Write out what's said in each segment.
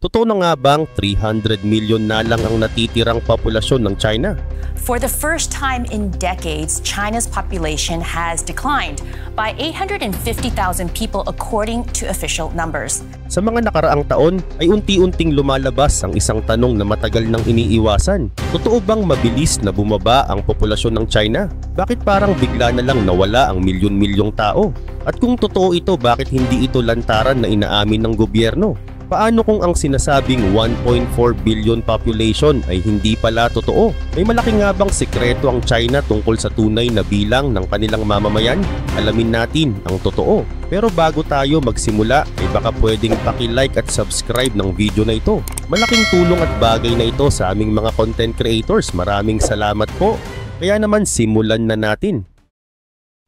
Totoo na nga bang 300 million na lang ang natitirang populasyon ng China? For the first time in decades, China's population has declined by 850,000 people according to official numbers. Sa mga nakaraang taon ay unti-unting lumalabas ang isang tanong na matagal nang iniiwasan. Totoo bang mabilis na bumaba ang populasyon ng China? Bakit parang bigla na lang nawala ang milyon-milyong tao? At kung totoo ito, bakit hindi ito lantaran na inaamin ng gobyerno? Paano kung ang sinasabing 1.4 billion population ay hindi pala totoo? May malaki nga bang sikreto ang China tungkol sa tunay na bilang ng kanilang mamamayan? Alamin natin ang totoo. Pero bago tayo magsimula, ay baka pwedeng paki-like at subscribe ng video na ito. Malaking tulong at bagay na ito sa aming mga content creators. Maraming salamat po. Kaya naman simulan na natin.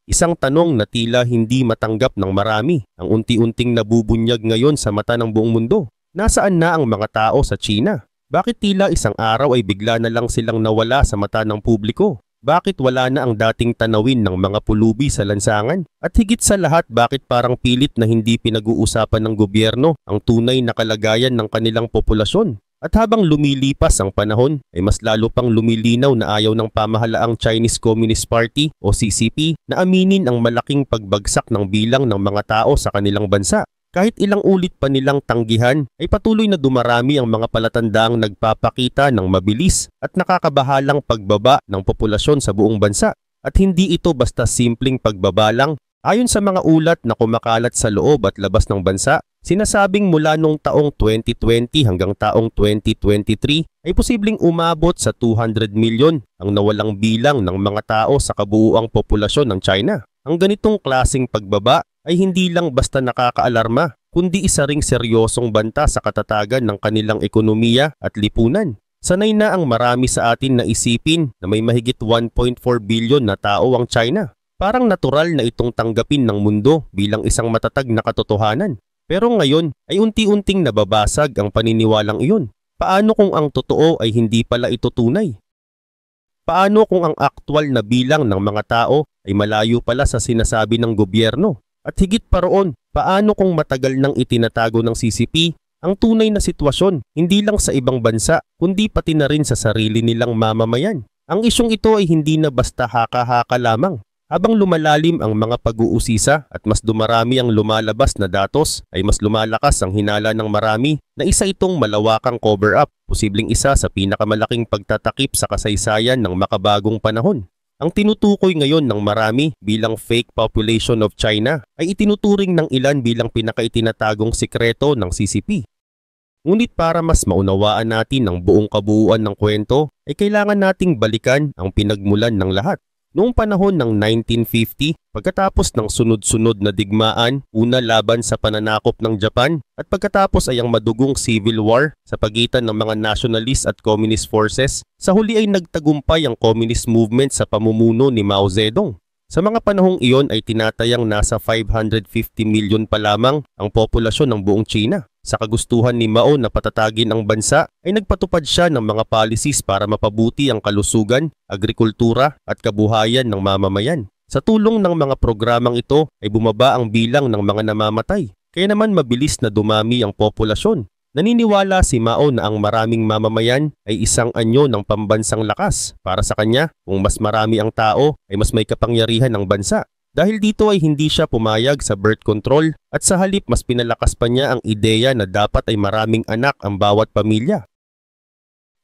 Isang tanong na tila hindi matanggap ng marami, ang unti-unting nabubunyag ngayon sa mata ng buong mundo. Nasaan na ang mga tao sa China? Bakit tila isang araw ay bigla na lang silang nawala sa mata ng publiko? Bakit wala na ang dating tanawin ng mga pulubi sa lansangan? At higit sa lahat, bakit parang pilit na hindi pinag-uusapan ng gobyerno ang tunay na kalagayan ng kanilang populasyon? At habang lumilipas ang panahon, ay mas lalo pang lumilinaw na ayaw ng pamahalaang Chinese Communist Party o CCP na aminin ang malaking pagbagsak ng bilang ng mga tao sa kanilang bansa. Kahit ilang ulit pa nilang tanggihan, ay patuloy na dumarami ang mga palatandaang nagpapakita ng mabilis at nakakabahalang pagbaba ng populasyon sa buong bansa. At hindi ito basta simpleng pagbaba lang. Ayon sa mga ulat na kumakalat sa loob at labas ng bansa, sinasabing mula noong taong 2020 hanggang taong 2023 ay posibleng umabot sa 200 milyon ang nawalang bilang ng mga tao sa kabuuang populasyon ng China. Ang ganitong klasing pagbaba ay hindi lang basta nakakaalarma, kundi isa ring seryosong banta sa katatagan ng kanilang ekonomiya at lipunan. Sanay na ang marami sa atin na isipin na may mahigit 1.4 bilyon na tao ang China. Parang natural na itong tanggapin ng mundo bilang isang matatag na katotohanan. Pero ngayon ay unti-unting nababasag ang paniniwalang iyon. Paano kung ang totoo ay hindi pala ito tunay? Paano kung ang aktwal na bilang ng mga tao ay malayo pala sa sinasabi ng gobyerno? At higit pa roon, paano kung matagal nang itinatago ng CCP ang tunay na sitwasyon hindi lang sa ibang bansa kundi pati na rin sa sarili nilang mamamayan? Ang isyong ito ay hindi na basta haka-haka lamang. Habang lumalalim ang mga pag-uusisa at mas dumarami ang lumalabas na datos, ay mas lumalakas ang hinala ng marami na isa itong malawakang cover-up, posibleng isa sa pinakamalaking pagtatakip sa kasaysayan ng makabagong panahon. Ang tinutukoy ngayon ng marami bilang fake population of China ay itinuturing ng ilan bilang pinakaitinatagong sikreto ng CCP. Ngunit para mas maunawaan natin ang buong kabuuan ng kwento, ay kailangan nating balikan ang pinagmulan ng lahat. Noong panahon ng 1950, pagkatapos ng sunod-sunod na digmaan, una laban sa pananakop ng Japan at pagkatapos ay ang madugong civil war sa pagitan ng mga nationalist at communist forces, sa huli ay nagtagumpay ang communist movement sa pamumuno ni Mao Zedong. Sa mga panahong iyon ay tinatayang nasa 550 milyon pa lamang ang populasyon ng buong China. Sa kagustuhan ni Mao na patatagin ang bansa ay nagpatupad siya ng mga policies para mapabuti ang kalusugan, agrikultura at kabuhayan ng mamamayan. Sa tulong ng mga programang ito ay bumaba ang bilang ng mga namamatay. Kaya naman mabilis na dumami ang populasyon. Naniniwala si Mao na ang maraming mamamayan ay isang anyo ng pambansang lakas. Para sa kanya, kung mas marami ang tao ay mas may kapangyarihan ang bansa. Dahil dito ay hindi siya pumayag sa birth control at sa halip mas pinalakas pa niya ang ideya na dapat ay maraming anak ang bawat pamilya.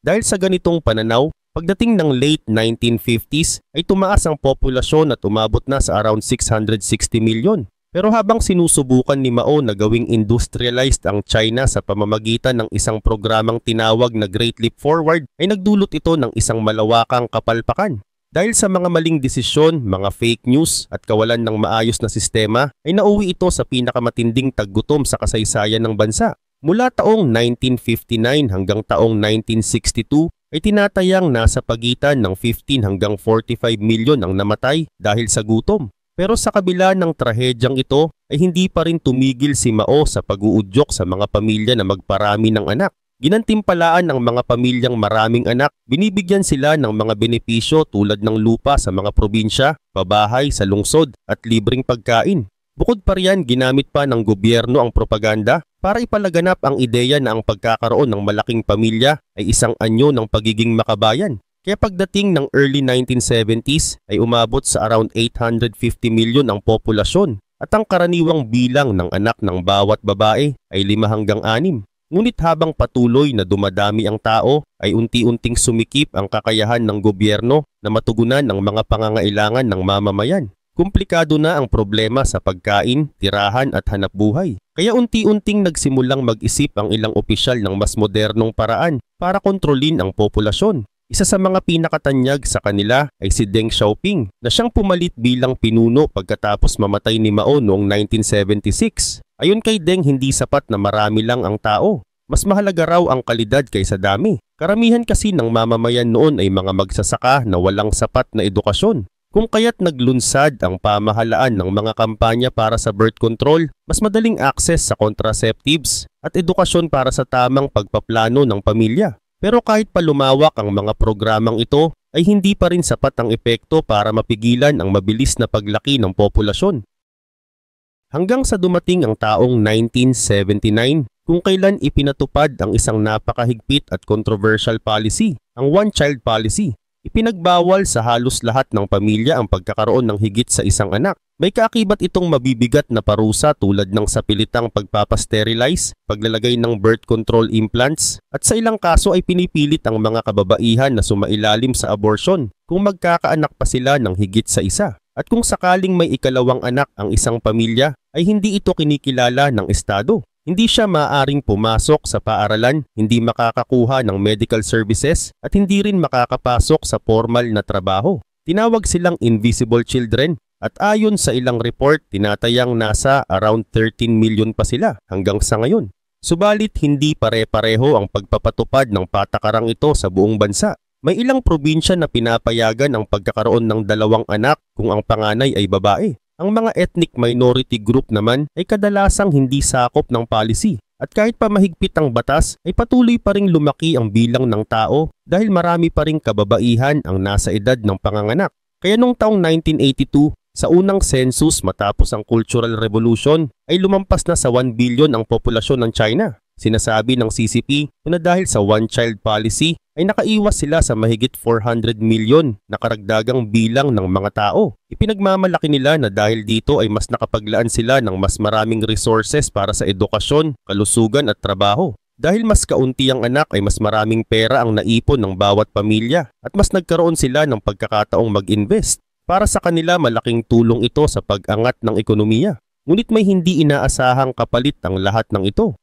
Dahil sa ganitong pananaw, pagdating ng late 1950s ay tumaas ang populasyon at umabot na sa around 660 milyon. Pero habang sinusubukan ni Mao na gawing industrialized ang China sa pamamagitan ng isang programang tinawag na Great Leap Forward, ay nagdulot ito ng isang malawakang kapalpakan. Dahil sa mga maling desisyon, mga fake news at kawalan ng maayos na sistema, ay nauwi ito sa pinakamatinding taggutom sa kasaysayan ng bansa. Mula taong 1959 hanggang taong 1962 ay tinatayang nasa pagitan ng 15 hanggang 45 milyon ang namatay dahil sa gutom. Pero sa kabila ng trahedyang ito ay hindi pa rin tumigil si Mao sa pag-uudyok sa mga pamilya na magparami ng anak. Ginantimpalaan ang mga pamilyang maraming anak, binibigyan sila ng mga benepisyo tulad ng lupa sa mga probinsya, pabahay sa lungsod at libreng pagkain. Bukod pa riyan, ginamit pa ng gobyerno ang propaganda para ipalaganap ang ideya na ang pagkakaroon ng malaking pamilya ay isang anyo ng pagiging makabayan. Kaya pagdating ng early 1970s ay umabot sa around 850 milyon ang populasyon at ang karaniwang bilang ng anak ng bawat babae ay 5 hanggang 6. Ngunit habang patuloy na dumadami ang tao ay unti-unting sumikip ang kakayahan ng gobyerno na matugunan ang mga pangangailangan ng mamamayan. Komplikado na ang problema sa pagkain, tirahan at hanapbuhay. Kaya unti-unting nagsimulang mag-isip ang ilang opisyal ng mas modernong paraan para kontrolin ang populasyon. Isa sa mga pinakatanyag sa kanila ay si Deng Xiaoping na siyang pumalit bilang pinuno pagkatapos mamatay ni Mao noong 1976. Ayon kay Deng, hindi sapat na marami lang ang tao. Mas mahalaga raw ang kalidad kaysa dami. Karamihan kasi ng mamamayan noon ay mga magsasaka na walang sapat na edukasyon. Kung kaya't naglunsad ang pamahalaan ng mga kampanya para sa birth control, mas madaling access sa contraceptives at edukasyon para sa tamang pagpaplano ng pamilya. Pero kahit pa lumawak ang mga programang ito, ay hindi pa rin sapat ang epekto para mapigilan ang mabilis na paglaki ng populasyon. Hanggang sa dumating ang taong 1979, kung kailan ipinatupad ang isang napakahigpit at controversial policy, ang one-child policy. Ipinagbawal sa halos lahat ng pamilya ang pagkakaroon ng higit sa isang anak. May kaakibat itong mabibigat na parusa tulad ng sapilitang pagpapasterilize, paglalagay ng birth control implants, at sa ilang kaso ay pinipilit ang mga kababaihan na sumailalim sa abortion kung magkakaanak pa sila ng higit sa isa. At kung sakaling may ikalawang anak ang isang pamilya, ay hindi ito kinikilala ng Estado. Hindi siya maaaring pumasok sa paaralan, hindi makakakuha ng medical services at hindi rin makakapasok sa formal na trabaho. Tinawag silang invisible children at ayon sa ilang report, tinatayang nasa around 13 million pa sila hanggang sa ngayon. Subalit hindi pare-pareho ang pagpapatupad ng patakarang ito sa buong bansa. May ilang probinsya na pinapayagan ang pagkakaroon ng 2 anak kung ang panganay ay babae. Ang mga ethnic minority group naman ay kadalasang hindi sakop ng policy at kahit pa mahigpit ang batas ay patuloy pa ring lumaki ang bilang ng tao dahil marami pa ring kababaihan ang nasa edad ng panganganak. Kaya noong taong 1982, sa unang census matapos ang Cultural Revolution ay lumampas na sa 1 billion ang populasyon ng China. Sinasabi ng CCP na dahil sa one-child policy ay nakaiwas sila sa mahigit 400 milyon na karagdagang bilang ng mga tao. Ipinagmamalaki nila na dahil dito ay mas nakapaglaan sila ng mas maraming resources para sa edukasyon, kalusugan at trabaho. Dahil mas kaunti ang anak ay mas maraming pera ang naipon ng bawat pamilya at mas nagkaroon sila ng pagkakataong mag-invest. Para sa kanila malaking tulong ito sa pag-angat ng ekonomiya. Ngunit may hindi inaasahang kapalit ang lahat ng ito.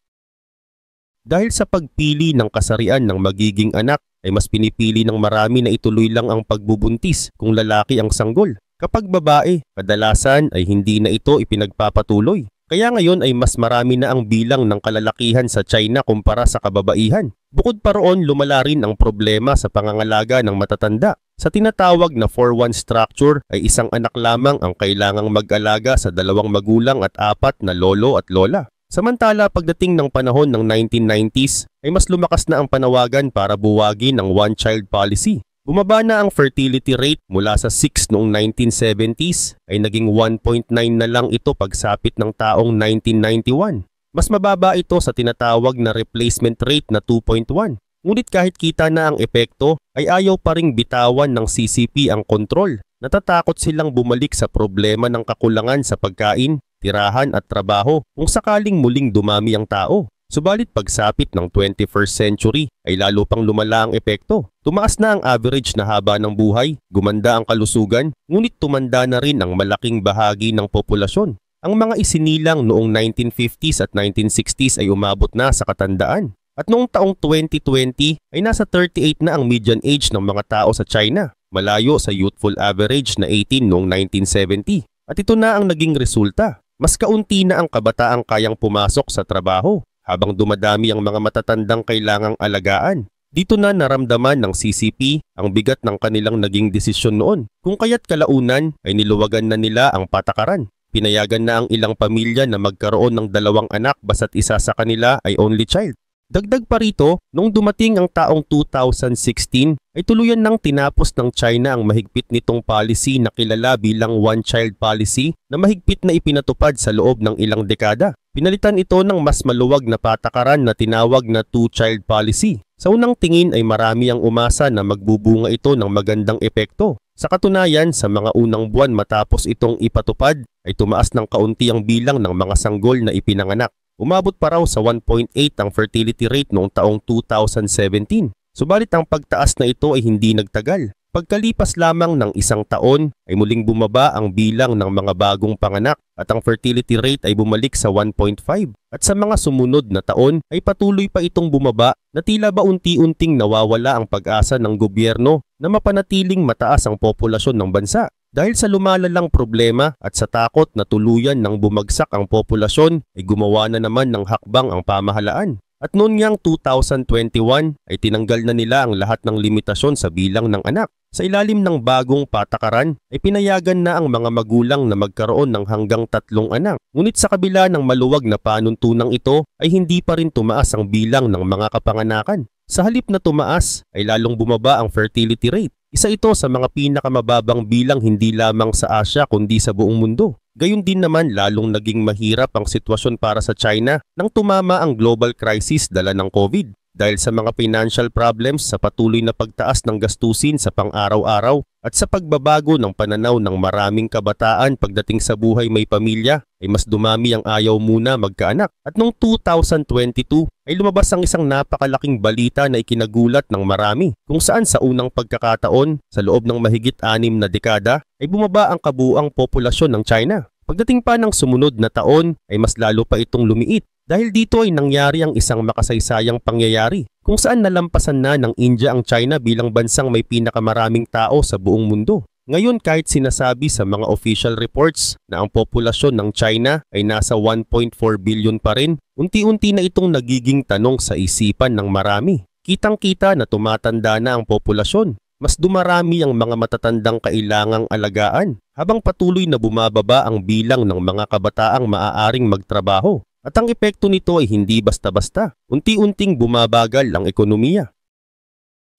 Dahil sa pagpili ng kasarian ng magiging anak ay mas pinipili ng marami na ituloy lang ang pagbubuntis kung lalaki ang sanggol. Kapag babae, kadalasan ay hindi na ito ipinagpapatuloy. Kaya ngayon ay mas marami na ang bilang ng kalalakihan sa China kumpara sa kababaihan. Bukod pa roon, lumala rin ang problema sa pangangalaga ng matatanda. Sa tinatawag na 4-1 structure ay isang anak lamang ang kailangang mag-alaga sa 2 magulang at 4 na lolo at lola. Samantala, pagdating ng panahon ng 1990s ay mas lumakas na ang panawagan para buwagin ang one-child policy. Bumaba na ang fertility rate mula sa 6 noong 1970s ay naging 1.9 na lang ito pagsapit ng taong 1991. Mas mababa ito sa tinatawag na replacement rate na 2.1. Ngunit kahit kita na ang epekto ay ayaw pa ring bitawan ng CCP ang kontrol. Natatakot silang bumalik sa problema ng kakulangan sa pagkain, tirahan at trabaho kung sakaling muling dumami ang tao. Subalit pagsapit ng 21st century ay lalo pang lumala ang epekto. Tumaas na ang average na haba ng buhay, gumanda ang kalusugan, ngunit tumanda na rin ang malaking bahagi ng populasyon. Ang mga isinilang noong 1950s at 1960s ay umabot na sa katandaan. At noong taong 2020 ay nasa 38 na ang median age ng mga tao sa China, malayo sa youthful average na 18 noong 1970. At ito na ang naging resulta. Mas kaunti na ang kabataang kayang pumasok sa trabaho habang dumadami ang mga matatandang kailangang alagaan. Dito na naramdaman ng CCP ang bigat ng kanilang naging desisyon noon, kung kaya't kalaunan ay niluwagan na nila ang patakaran. Pinayagan na ang ilang pamilya na magkaroon ng 2 anak basta't isa sa kanila ay only child. Dagdag pa rito, nung dumating ang taong 2016 ay tuluyan nang tinapos ng China ang mahigpit nitong policy na kilala bilang one-child policy na mahigpit na ipinatupad sa loob ng ilang dekada. Pinalitan ito ng mas maluwag na patakaran na tinawag na two-child policy. Sa unang tingin ay marami ang umasa na magbubunga ito ng magandang epekto. Sa katunayan, sa mga unang buwan matapos itong ipatupad ay tumaas ng kaunti ang bilang ng mga sanggol na ipinanganak. Umabot pa raw sa 1.8 ang fertility rate noong taong 2017. Subalit ang pagtaas na ito ay hindi nagtagal. Pagkalipas lamang ng isang taon ay muling bumaba ang bilang ng mga bagong panganak at ang fertility rate ay bumalik sa 1.5. At sa mga sumunod na taon ay patuloy pa itong bumaba na tila ba unti-unting nawawala ang pag-asa ng gobyerno na mapanatiling mataas ang populasyon ng bansa. Dahil sa lumalalang problema at sa takot na tuluyan ng bumagsak ang populasyon ay gumawa na naman ng hakbang ang pamahalaan. At noon ngang 2021 ay tinanggal na nila ang lahat ng limitasyon sa bilang ng anak. Sa ilalim ng bagong patakaran ay pinayagan na ang mga magulang na magkaroon ng hanggang 3 anak. Ngunit sa kabila ng maluwag na panuntunang ito ay hindi pa rin tumaas ang bilang ng mga kapanganakan. Sa halip na tumaas ay lalong bumaba ang fertility rate. Isa ito sa mga pinakamababang bilang hindi lamang sa Asia kundi sa buong mundo. Gayun din naman lalong naging mahirap ang sitwasyon para sa China nang tumama ang global crisis dala ng COVID. Dahil sa mga financial problems sa patuloy na pagtaas ng gastusin sa pang-araw-araw at sa pagbabago ng pananaw ng maraming kabataan pagdating sa buhay may pamilya ay mas dumami ang ayaw muna magkaanak. At noong 2022 ay lumabas ang isang napakalaking balita na ikinagulat ng marami kung saan sa unang pagkakataon sa loob ng mahigit 6 na dekada ay bumaba ang kabuuang populasyon ng China. Pagdating pa ng sumunod na taon ay mas lalo pa itong lumiit. Dahil dito ay nangyari ang isang makasaysayang pangyayari kung saan nalampasan na ng India ang China bilang bansang may pinakamaraming tao sa buong mundo. Ngayon kahit sinasabi sa mga official reports na ang populasyon ng China ay nasa 1.4 billion pa rin, unti-unti na itong nagiging tanong sa isipan ng marami. Kitang-kita na tumatanda na ang populasyon. Mas dumarami ang mga matatandang kailangang alagaan habang patuloy na bumababa ang bilang ng mga kabataang maaaring magtrabaho. At ang epekto nito ay hindi basta-basta. Unti-unting bumabagal ang ekonomiya.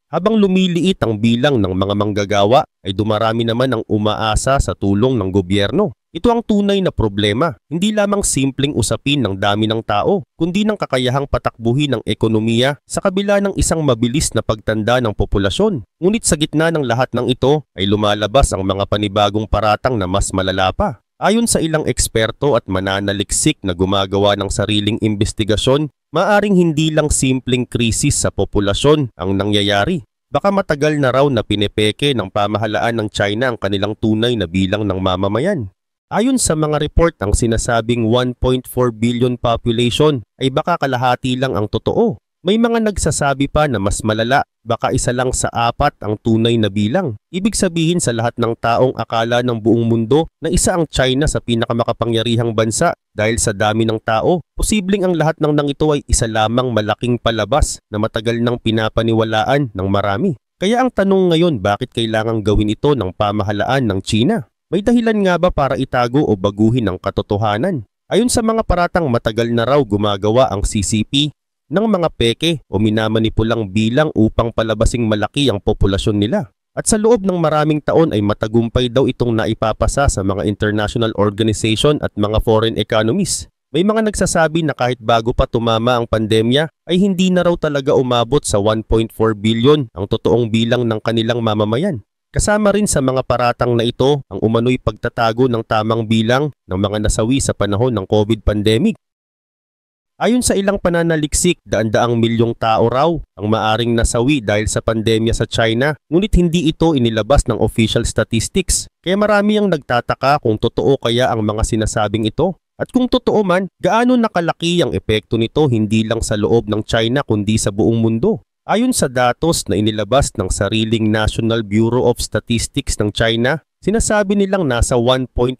Habang lumiliit ang bilang ng mga manggagawa, ay dumarami naman ang umaasa sa tulong ng gobyerno. Ito ang tunay na problema, hindi lamang simpleng usapin ng dami ng tao, kundi ng kakayahang patakbuhin ng ekonomiya sa kabila ng isang mabilis na pagtanda ng populasyon. Ngunit sa gitna ng lahat ng ito ay lumalabas ang mga panibagong paratang na mas malala pa. Ayon sa ilang eksperto at mananaliksik na gumagawa ng sariling investigasyon, maaring hindi lang simpleng krisis sa populasyon ang nangyayari. Baka matagal na raw na pinepeke ng pamahalaan ng China ang kanilang tunay na bilang ng mamamayan. Ayon sa mga report, ang sinasabing 1.4 billion population ay baka kalahati lang ang totoo. May mga nagsasabi pa na mas malala, baka 1 lang sa 4 ang tunay na bilang. Ibig sabihin sa lahat ng taong akala ng buong mundo na isa ang China sa pinakamakapangyarihang bansa dahil sa dami ng tao, posibleng ang lahat ng ito ay isa lamang malaking palabas na matagal nang pinapaniwalaan ng marami. Kaya ang tanong ngayon, bakit kailangang gawin ito ng pamahalaan ng China? May dahilan nga ba para itago o baguhin ang katotohanan? Ayon sa mga paratang matagal na raw gumagawa ang CCP ng mga peke o minamanipulang bilang upang palabasing malaki ang populasyon nila. At sa loob ng maraming taon ay matagumpay daw itong naipapasa sa mga international organization at mga foreign economies. May mga nagsasabi na kahit bago pa tumama ang pandemya ay hindi na raw talaga umabot sa 1.4 billion ang totoong bilang ng kanilang mamamayan. Kasama rin sa mga paratang na ito ang umano'y pagtatago ng tamang bilang ng mga nasawi sa panahon ng COVID pandemic. Ayon sa ilang pananaliksik, daan-daang milyong tao raw ang maaring nasawi dahil sa pandemya sa China, ngunit hindi ito inilabas ng official statistics. Kaya marami ang nagtataka kung totoo kaya ang mga sinasabing ito. At kung totoo man, gaano nakalaki ang epekto nito hindi lang sa loob ng China kundi sa buong mundo. Ayon sa datos na inilabas ng sariling National Bureau of Statistics ng China, sinasabi nilang nasa 1.42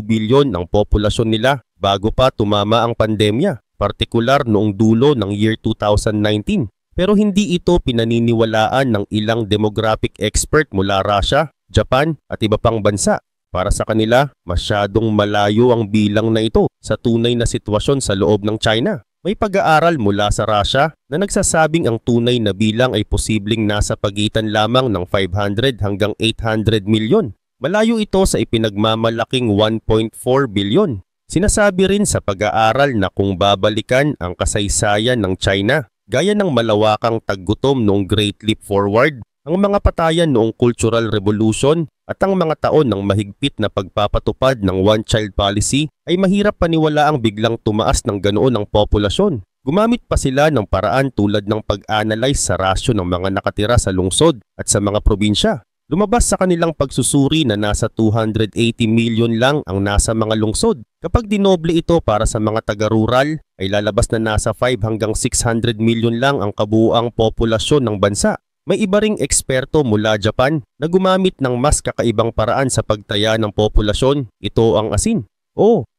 billion ang populasyon nila bago pa tumama ang pandemya, partikular noong dulo ng year 2019. Pero hindi ito pinaniniwalaan ng ilang demographic expert mula Russia, Japan at iba pang bansa. Para sa kanila, masyadong malayo ang bilang na ito sa tunay na sitwasyon sa loob ng China. May pag-aaral mula sa Russia na nagsasabing ang tunay na bilang ay posibleng nasa pagitan lamang ng 500 hanggang 800 milyon. Malayo ito sa ipinagmamalaking 1.4 bilyon. Sinasabi rin sa pag-aaral na kung babalikan ang kasaysayan ng China, gaya ng malawakang taggutom noong Great Leap Forward, ang mga patayan noong Cultural Revolution at ang mga taon ng mahigpit na pagpapatupad ng one-child policy, ay mahirap paniwalaang biglang tumaas ng ganoon ang populasyon. Gumamit pa sila ng paraan tulad ng pag-analyze sa rasyo ng mga nakatira sa lungsod at sa mga probinsya. Lumabas sa kanilang pagsusuri na nasa 280 million lang ang nasa mga lungsod. Kapag dinoble ito para sa mga taga-rural, ay lalabas na nasa 5 hanggang 600 million lang ang kabuuang populasyon ng bansa. May iba ring eksperto mula Japan na gumamit ng mas kakaibang paraan sa pagtaya ng populasyon. Ito ang asin.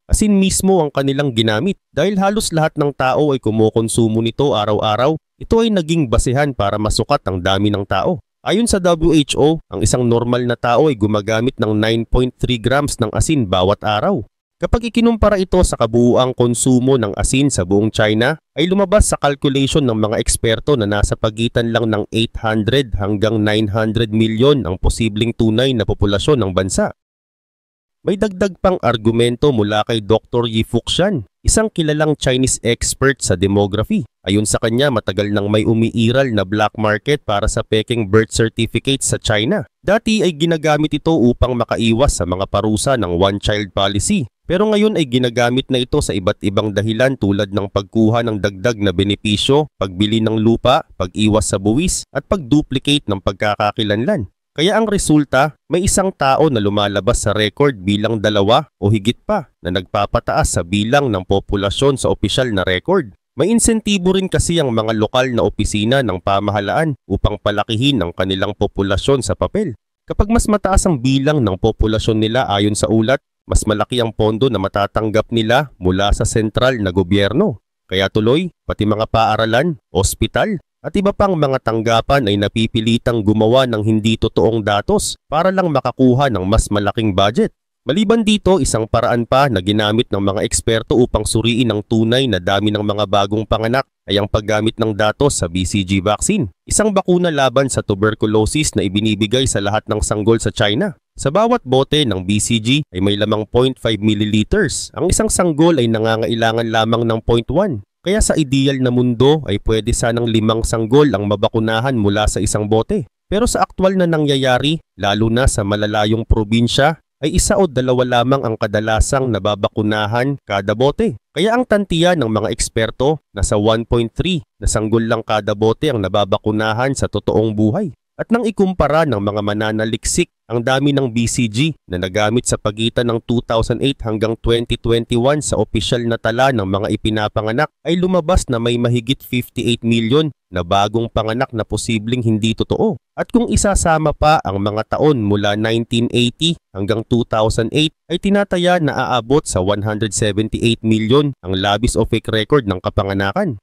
Asin mismo ang kanilang ginamit. Dahil halos lahat ng tao ay kumukonsumo nito araw-araw, ito ay naging basehan para masukat ang dami ng tao. Ayon sa WHO, ang isang normal na tao ay gumagamit ng 9.3 grams ng asin bawat araw. Kapag ikinumpara ito sa kabuuang konsumo ng asin sa buong China, ay lumabas sa calculation ng mga eksperto na nasa pagitan lang ng 800 hanggang 900 milyon ang posibleng tunay na populasyon ng bansa. May dagdag pang argumento mula kay Dr. Yi Fuxian, isang kilalang Chinese expert sa demography. Ayon sa kanya, matagal nang may umiiral na black market para sa peking birth certificates sa China. Dati ay ginagamit ito upang makaiwas sa mga parusa ng one-child policy. Pero ngayon ay ginagamit na ito sa iba't ibang dahilan tulad ng pagkuha ng dagdag na benepisyo, pagbili ng lupa, pag-iwas sa buwis, at pag-duplicate ng pagkakakilanlan. Kaya ang resulta, may isang tao na lumalabas sa record bilang 2 o higit pa na nagpapataas sa bilang ng populasyon sa opisyal na record. May insentibo rin kasi ang mga lokal na opisina ng pamahalaan upang palakihin ang kanilang populasyon sa papel. Kapag mas mataas ang bilang ng populasyon nila ayon sa ulat, mas malaki ang pondo na matatanggap nila mula sa sentral na gobyerno. Kaya tuloy, pati mga paaralan, ospital, at iba pang mga tanggapan ay napipilitang gumawa ng hindi totoong datos para lang makakuha ng mas malaking budget. Maliban dito, isang paraan pa na ginamit ng mga eksperto upang suriin ang tunay na dami ng mga bagong panganak ay ang paggamit ng datos sa BCG vaccine, isang bakuna laban sa tuberculosis na ibinibigay sa lahat ng sanggol sa China. Sa bawat bote ng BCG ay may lamang 0.5 milliliters. Ang isang sanggol ay nangangailangan lamang ng 0.1. Kaya sa ideal na mundo ay pwede sanang 5 sanggol ang mabakunahan mula sa isang bote. Pero sa aktwal na nangyayari, lalo na sa malalayong probinsya, ay 1 o 2 lamang ang kadalasang nababakunahan kada bote. Kaya ang tantiya ng mga eksperto na sa 1.3 na sanggol lang kada bote ang nababakunahan sa totoong buhay. At nang ikumpara ng mga mananaliksik ang dami ng BCG na nagamit sa pagitan ng 2008 hanggang 2021 sa opisyal na tala ng mga ipinapanganak, ay lumabas na may mahigit 58 milyon na bagong panganak na posibleng hindi totoo. At kung isasama pa ang mga taon mula 1980 hanggang 2008, ay tinataya na aabot sa 178 milyon ang labis o fake record ng kapanganakan.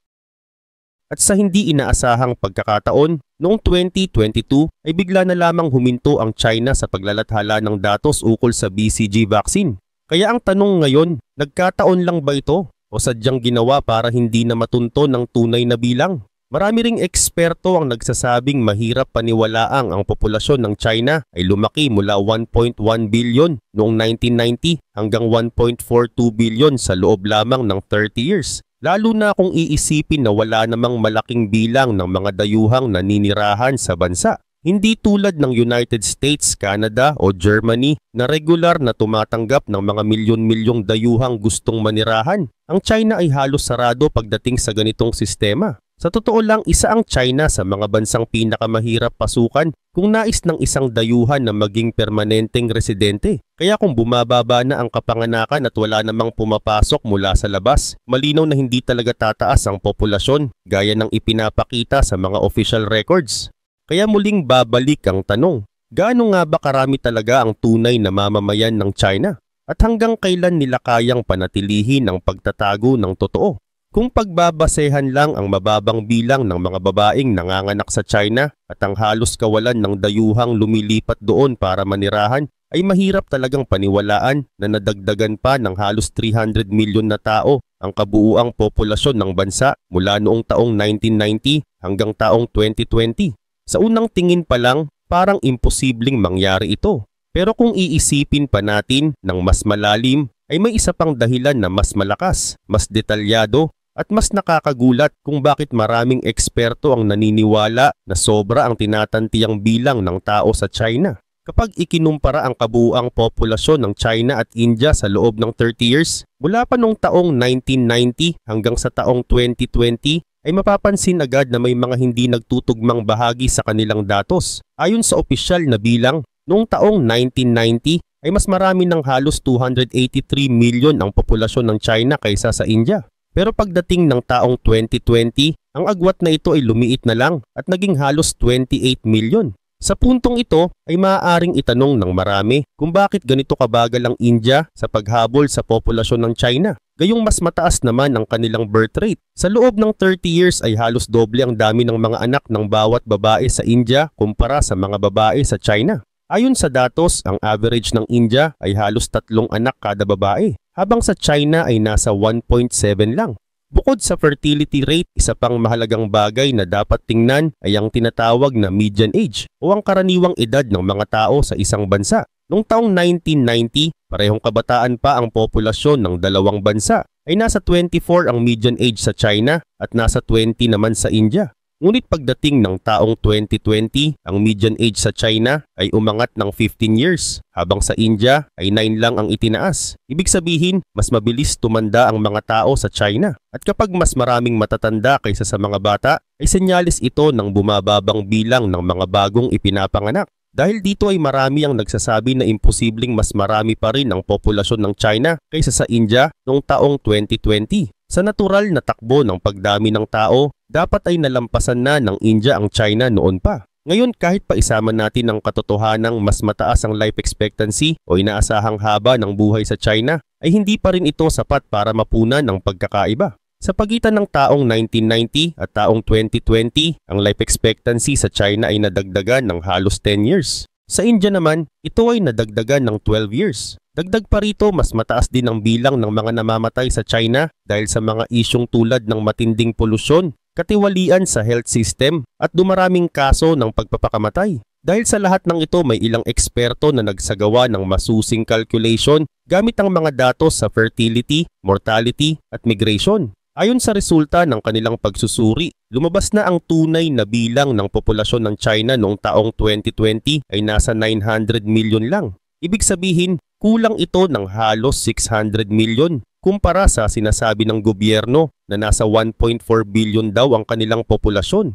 At sa hindi inaasahang pagkakataon, noong 2022 ay bigla na lamang huminto ang China sa paglalathala ng datos ukol sa BCG vaccine. Kaya ang tanong ngayon, nagkataon lang ba ito o sadyang ginawa para hindi na matunto ng tunay na bilang? Marami ring eksperto ang nagsasabing mahirap paniwalaang ang populasyon ng China ay lumaki mula 1.1 billion noong 1990 hanggang 1.42 billion sa loob lamang ng 30 years. Lalo na kung iisipin na wala namang malaking bilang ng mga dayuhang naninirahan sa bansa. Hindi tulad ng United States, Canada o Germany na regular na tumatanggap ng mga milyon-milyong dayuhang gustong manirahan. Ang China ay halos sarado pagdating sa ganitong sistema. Sa totoo lang, isa ang China sa mga bansang pinakamahirap pasukan kung nais ng isang dayuhan na maging permanenteng residente. Kaya kung bumababa na ang kapanganakan at wala namang pumapasok mula sa labas, malinaw na hindi talaga tataas ang populasyon gaya ng ipinapakita sa mga official records. Kaya muling babalik ang tanong, gaano nga ba karami talaga ang tunay na mamamayan ng China? At hanggang kailan nila kayang panatilihin ang pagtatago ng totoo? Kung pagbabasehan lang ang mababang bilang ng mga babaeng nanganganak sa China at ang halos kawalan ng dayuhang lumilipat doon para manirahan, ay mahirap talagang paniwalaan na nadagdagan pa ng halos 300 milyon na tao ang kabuuang populasyon ng bansa mula noong taong 1990 hanggang taong 2020. Sa unang tingin pa lang, parang imposibleng mangyari ito. Pero kung iisipin pa natin ng mas malalim, ay may isa pang dahilan na mas malakas, mas detalyado, at mas nakakagulat kung bakit maraming eksperto ang naniniwala na sobra ang tinatantiyang bilang ng tao sa China. Kapag ikinumpara ang kabuuang populasyon ng China at India sa loob ng 30 years, mula pa noong taong 1990 hanggang sa taong 2020, ay mapapansin agad na may mga hindi nagtutugmang bahagi sa kanilang datos. Ayon sa opisyal na bilang, noong taong 1990 ay mas marami ng halos 283 milyon ang populasyon ng China kaysa sa India. Pero pagdating ng taong 2020, ang agwat na ito ay lumiit na lang at naging halos 28 milyon. Sa puntong ito ay maaaring itanong ng marami kung bakit ganito kabagal ang India sa paghabol sa populasyon ng China. Gayong mas mataas naman ang kanilang birth rate. Sa loob ng 30 years ay halos doble ang dami ng mga anak ng bawat babae sa India kumpara sa mga babae sa China. Ayon sa datos, ang average ng India ay halos 3 anak kada babae, habang sa China ay nasa 1.7 lang. Bukod sa fertility rate, isa pang mahalagang bagay na dapat tingnan ay ang tinatawag na median age o ang karaniwang edad ng mga tao sa isang bansa. Noong taong 1990, parehong kabataan pa ang populasyon ng dalawang bansa, ay nasa 24 ang median age sa China at nasa 20 naman sa India. Ngunit pagdating ng taong 2020, ang median age sa China ay umangat ng 15 years, habang sa India ay 9 lang ang itinaas. Ibig sabihin, mas mabilis tumanda ang mga tao sa China. At kapag mas maraming matatanda kaysa sa mga bata, ay senyalis ito ng bumababang bilang ng mga bagong ipinapanganak. Dahil dito ay marami ang nagsasabi na imposibleng mas marami pa rin ang populasyon ng China kaysa sa India noong taong 2020. Sa natural na takbo ng pagdami ng tao, dapat ay nalampasan na ng India ang China noon pa. Ngayon kahit pa isama natin ang katotohanang mas mataas ang life expectancy o inaasahang haba ng buhay sa China, ay hindi pa rin ito sapat para mapunan ang pagkakaiba. Sa pagitan ng taong 1990 at taong 2020, ang life expectancy sa China ay nadagdagan ng halos 10 years. Sa India naman, ito ay nadagdagan ng 12 years. Dagdag pa rito, mas mataas din ang bilang ng mga namamatay sa China dahil sa mga isyong tulad ng matinding polusyon, katiwalian sa health system at dumaraming kaso ng pagpapakamatay. Dahil sa lahat ng ito, may ilang eksperto na nagsagawa ng masusing calculation gamit ang mga datos sa fertility, mortality at migration. Ayon sa resulta ng kanilang pagsusuri, lumabas na ang tunay na bilang ng populasyon ng China noong taong 2020 ay nasa 900 milyon lang. Ibig sabihin, kulang ito ng halos 600 milyon kumpara sa sinasabi ng gobyerno na nasa 1.4 billion daw ang kanilang populasyon.